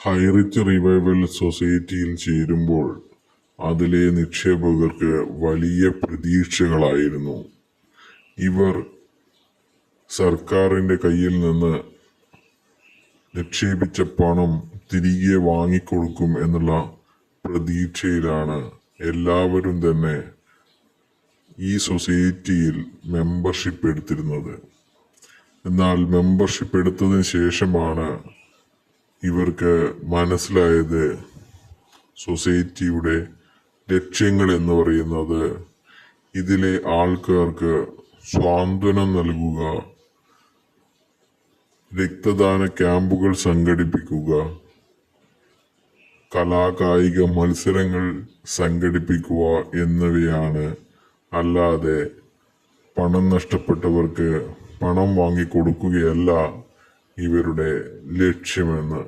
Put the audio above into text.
Highrich revival സൊസൈറ്റിയിൽ ചേരുമ്പോൾ അതിലെ നിക്ഷേപകർക്ക് വലിയ പ്രതീക്ഷകളായിരുന്നു. ഇവർ സർക്കാരിൻ്റെ കയ്യിൽ നിന്ന് നിക്ഷേപിച്ച പണം തിരികെ വാങ്ങിക്കൊടുക്കും എന്നുള്ള പ്രതീക്ഷയിലാണ് എല്ലാവരും തന്നെ ഈ സൊസൈറ്റിയിൽ മെമ്പർഷിപ്പ് എടുത്തിരുന്നത്. എന്നാൽ മെമ്പർഷിപ്പ് എടുത്തതിന് ശേഷമാണ് ഇവർക്ക് മനസ്സിലായത് സൊസൈറ്റിയുടെ ലക്ഷ്യങ്ങൾ എന്ന് പറയുന്നത് ഇതിലെ ആൾക്കാർക്ക് സ്വാന്തനം നൽകുക, രക്തദാന ക്യാമ്പുകൾ സംഘടിപ്പിക്കുക, കലാകായിക മത്സരങ്ങൾ സംഘടിപ്പിക്കുക എന്നിവയാണ്. അല്ലാതെ പണം നഷ്ടപ്പെട്ടവർക്ക് പണം വാങ്ങിക്കൊടുക്കുകയല്ല ഇവരുടെ ലക്ഷ്യമെന്ന്